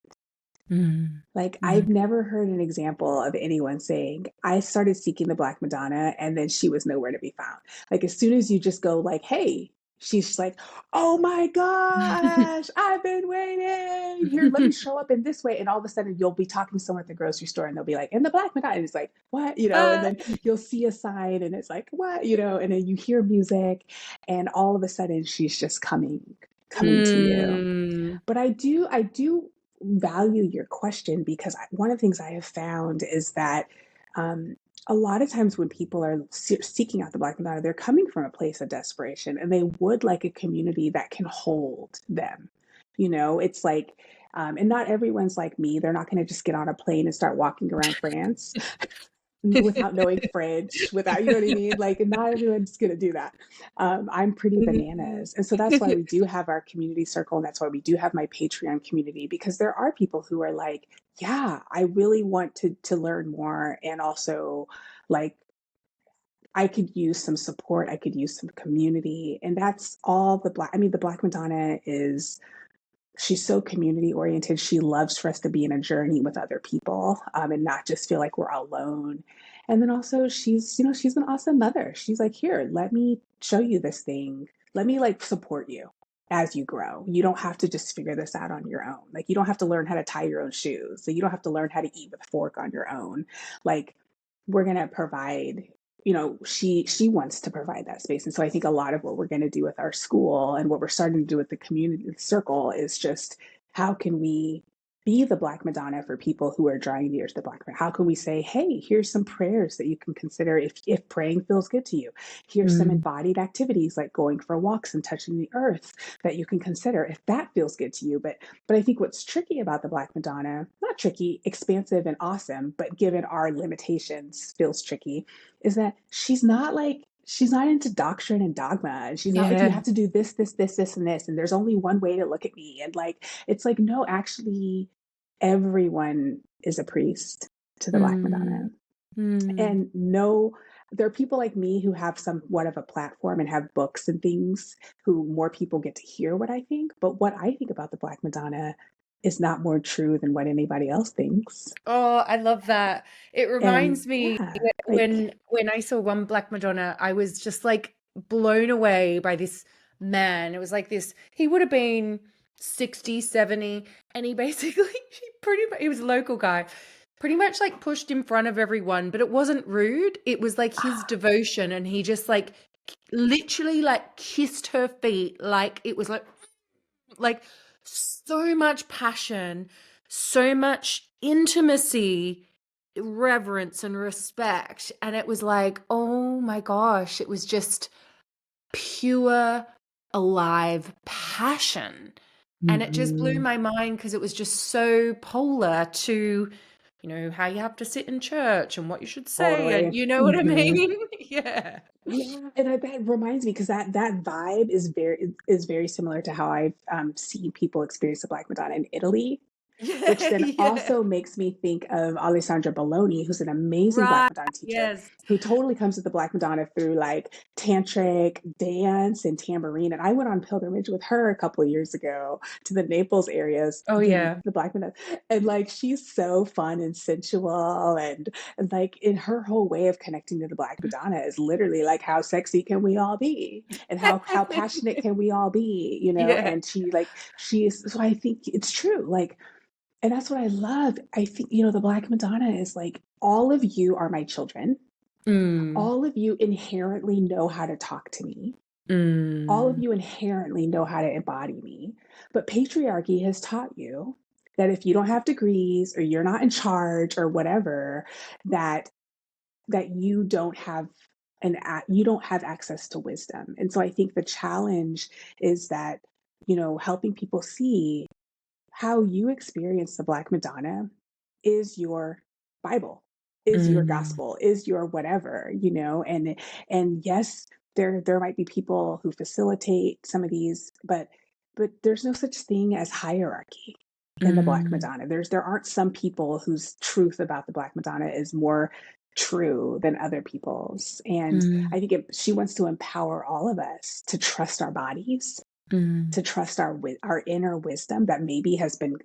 S1: mm,
S2: Like,
S1: mm.
S2: I've never heard an example of anyone saying, I started seeking the Black Madonna and then she was nowhere to be found. Like, as soon as you just go, like, hey, she's just like, oh my gosh, I've been waiting. Here, let me show up in this way. And all of a sudden, you'll be talking to someone at the grocery store and they'll be like, and the Black Madonna. And it's like, what? And
S1: Ah,
S2: then you'll see a sign and it's like, what? And then you hear music and all of a sudden she's just coming to you.
S1: mm,
S2: But I do value your question because one of the things I have found is that um, a lot of times when people are seeking out the Black Madonna, they're coming from a place of desperation and they would like a community that can hold them. It's like, and not everyone's like me. They're not going to just get on a plane and start walking around France without knowing French, without, you know what I mean? Like, not everyone's going to do that. I'm pretty bananas. And so that's why we do have our community circle. And that's why we do have my Patreon community, because there are people who are like, yeah, I really want to learn more. And also, like, I could use some support. I could use some community. And that's all the Black Madonna is, she's so community oriented. She loves for us to be in a journey with other people, and not just feel like we're alone. And then also she's an awesome mother. She's like, here, let me show you this thing. Let me like support you as you grow. You don't have to just figure this out on your own. Like, you don't have to learn how to tie your own shoes. So you don't have to learn how to eat with a fork on your own. Like, we're going to provide, she wants to provide that space. And so I think a lot of what we're going to do with our school and what we're starting to do with the community circle is just, how can we be the Black Madonna for people who are drawing near to the Black Madonna? How can we say, hey, here's some prayers that you can consider if praying feels good to you. Here's some
S1: mm,
S2: embodied activities like going for walks and touching the earth that you can consider if that feels good to you. But I think what's tricky about the Black Madonna, not tricky, expansive and awesome, but given our limitations feels tricky, is that she's not into doctrine and dogma. And she's not like, you
S1: yeah,
S2: have to do this, this, this, this, and this. And there's only one way to look at me. And like, it's like, no, actually, everyone is a priest to the Black
S1: mm,
S2: Madonna.
S1: mm,
S2: And no, there are people like me who have somewhat of a platform and have books and things who more people get to hear what I think. But what I think about the Black Madonna is not more true than what anybody else thinks.
S1: Oh, I love that. It
S2: And
S1: reminds me
S2: yeah, like,
S1: when I saw one Black Madonna, I was just like blown away by this man. It was like this, he would have been 60, 70, and he basically he pretty much he was a local guy. Pretty much like pushed in front of everyone, but it wasn't rude. It was like his devotion, and he just like literally like kissed her feet like it was like so much passion, so much intimacy, reverence and respect. And it was like, oh my gosh, it was just pure, alive passion. And it just blew
S2: mhm,
S1: my mind because it was just so polar to, how you have to sit in church and what you should say. And
S2: totally.
S1: you know what I
S2: Mhm.
S1: mean? Yeah.
S2: Yeah, and that reminds me because that vibe is very similar to how I've seen people experience the Black Madonna in Italy, which
S1: Yeah.
S2: then
S1: Yeah.
S2: also makes me think of Alessandra Belloni, who's an amazing Black
S1: Right.
S2: Madonna teacher
S1: Yes.
S2: who totally comes to the Black Madonna through like tantric dance and tambourine. And I went on pilgrimage with her a couple of years ago to the Naples areas,
S1: Oh, yeah.
S2: the Black Madonna. And like she's so fun and sensual and like in her whole way of connecting to the Black Madonna is literally like how sexy can we all be? And how passionate can we all be, you know?
S1: Yeah.
S2: And she is so I think it's true. Like and that's what I love. I think, the Black Madonna is like, all of you are my children.
S1: Mm,
S2: All of you inherently know how to talk to me. All of
S1: mm,
S2: you inherently know how to embody me. But patriarchy has taught you that if you don't have degrees or you're not in charge or whatever, that you don't have you don't have access to wisdom. And so I think the challenge is that, helping people see how you experience the Black Madonna is your Bible, is your
S1: mm,
S2: gospel, is your whatever, and yes, there might be people who facilitate some of these, but there's no such thing as hierarchy in the Black
S1: mm,
S2: Madonna. There aren't some people whose truth about the Black Madonna is more true than other people's. And
S1: mm,
S2: I think she wants to empower all of us to trust our bodies,
S1: mm,
S2: to trust our inner wisdom that maybe has been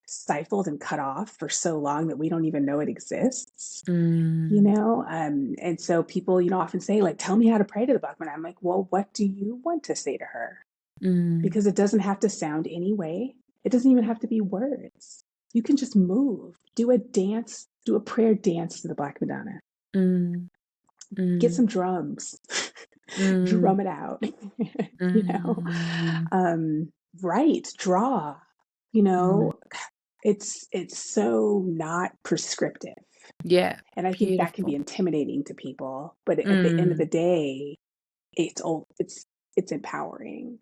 S2: stifled and cut off for so long that we don't even know it exists.
S1: mm,
S2: And so people, often say, like, tell me how to pray to the Black Madonna. I'm like, well, what do you want to say to her?
S1: mm,
S2: Because it doesn't have to sound any way. It doesn't even have to be words. You can just move, do a dance, do a prayer dance to the Black Madonna.
S1: mm,
S2: Get
S1: mm,
S2: some drums,
S1: mm,
S2: drum it out, you know.
S1: mm.
S2: Um, write, draw,
S1: Mm.
S2: it's so not prescriptive.
S1: Yeah,
S2: And I think that can be
S1: beautiful.
S2: intimidating to people. But at the end of
S1: Mm,
S2: the day, it's all it's empowering.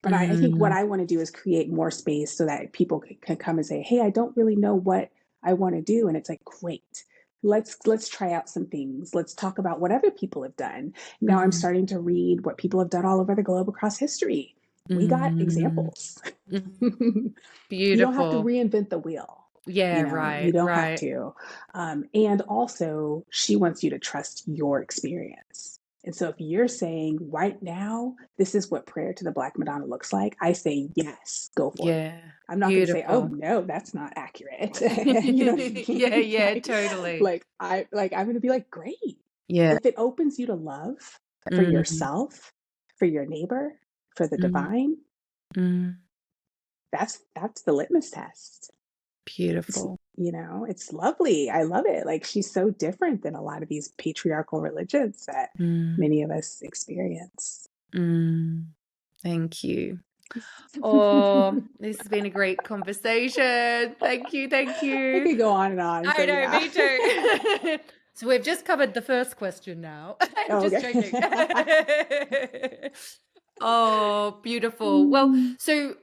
S2: But I think what
S1: mm,
S2: I want to do is create more space so that people can come and say, hey, I don't really know what I want to do. And it's like, great. Let's try out some things. Let's talk about what other people have done. Now I'm
S1: mm,
S2: starting to read what people have done all over the globe across history. We got
S1: mm,
S2: examples.
S1: mm.
S2: You don't have to
S1: Beautiful.
S2: reinvent the wheel.
S1: Yeah,
S2: You
S1: right,
S2: don't have
S1: right.
S2: to. And also, she wants you to trust your experience. And so, if you're saying right now, this is what prayer to the Black Madonna looks like, I say, yes, go for it.
S1: Yeah,
S2: I'm not going to say, oh
S1: beautiful.
S2: no, that's not accurate. You know what I
S1: Yeah,
S2: mean?
S1: yeah, totally.
S2: I'm going to be like, great.
S1: Yeah.
S2: If it opens you to love for
S1: Mm,
S2: yourself, for your neighbor, for the
S1: mm,
S2: divine,
S1: mm.
S2: that's the litmus test. It's,
S1: Beautiful.
S2: it's lovely. I love it. Like she's so different than a lot of these patriarchal religions that
S1: Mm,
S2: many of us experience.
S1: mm. Thank you. Oh, this has been a great conversation. Thank you. Thank
S2: I
S1: you.
S2: could go on and on. So
S1: I know,
S2: yeah.
S1: me too. So we've just covered the first question now. I'm
S2: Oh,
S1: just
S2: okay.
S1: joking. Oh, beautiful. Well, so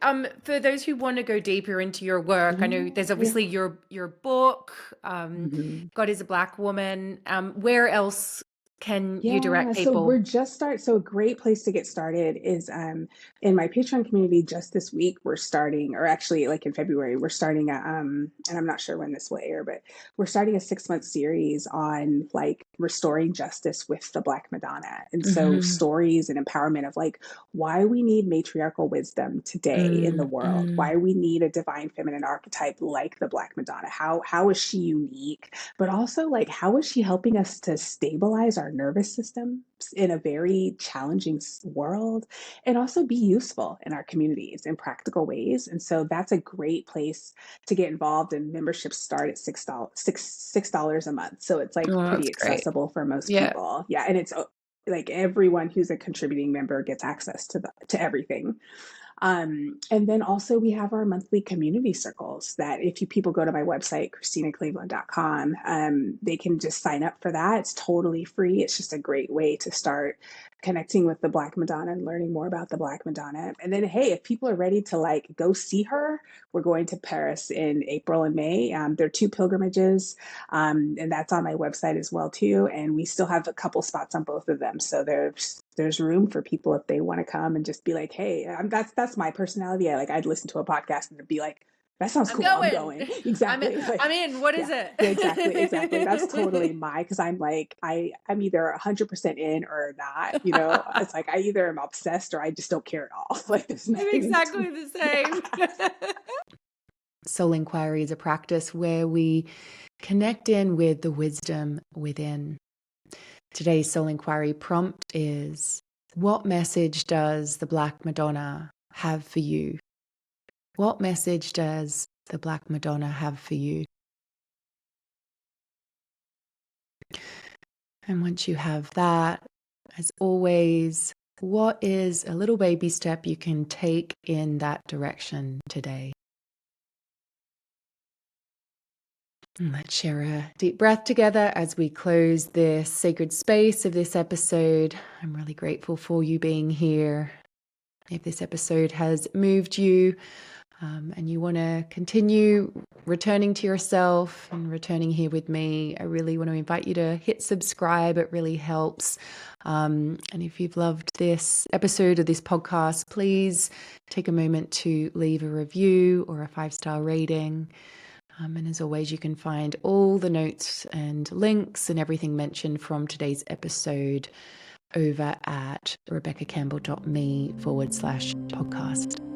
S1: for those who want to go deeper into your work, I know there's
S2: Yeah.
S1: obviously your book,
S2: Mhm.
S1: God is a Black Woman. Where else can you
S2: Yeah,
S1: direct
S2: so
S1: people?
S2: we're just so a great place to get started is in my Patreon community just this week we're starting, or actually like in February, we're starting a and I'm not sure when this will air, but we're starting a 6-month series on like restoring justice with the Black Madonna. And so
S1: Mhm.
S2: stories and empowerment of like why we need matriarchal wisdom today in the
S1: Mm,
S2: world,
S1: mm.
S2: why we need a divine feminine archetype like the Black Madonna. How is she unique? But also like how is she helping us to stabilize our nervous system in a very challenging world, and also be useful in our communities in practical ways. And so that's a great place to get involved, and memberships start at $6 a month, so it's like
S1: Oh,
S2: pretty
S1: that's great.
S2: accessible for most
S1: Yeah.
S2: people. Yeah, and it's like everyone who's a contributing member gets access to everything. And then also we have our monthly community circles that if people go to my website, ChristenaCleveland.com, they can just sign up for that. It's totally free. It's just a great way to start connecting with the Black Madonna and learning more about the Black Madonna. And then, hey, if people are ready to like go see her, we're going to Paris in April and May. There are 2 pilgrimages, and that's on my website as well too. And we still have a couple spots on both of them, so there's room for people if they want to come and just be like, hey, that's my personality. I'd listen to a podcast and be like, that sounds
S1: I'm
S2: cool, I'm
S1: going.
S2: going.
S1: I'm
S2: Exactly.
S1: I'm
S2: Like,
S1: in. What is
S2: yeah, yeah, exactly. That's totally
S1: it?
S2: because I'm like, I'm either 100% in or not, you know. It's like I either am obsessed or I just don't care at all. Like there's
S1: I'm
S2: nothing in between.
S1: exactly the
S2: Yeah.
S1: same. Soul Inquiry is a practice where we connect in with the wisdom within. Today's Soul Inquiry prompt is: what message does the Black Madonna have for you? What message does the Black Madonna have for you? And once you have that, as always, what is a little baby step you can take in that direction today? And let's share a deep breath together as we close this sacred space of this episode. I'm really grateful for you being here. If this episode has moved you, and you want to continue returning to yourself and returning here with me, I really want to invite you to hit subscribe. It really helps. And if you've loved this episode of this podcast, please take a moment to leave a review or a 5-star rating. And as always, you can find all the notes and links and everything mentioned from today's episode over at rebeccacampbell.me/podcast.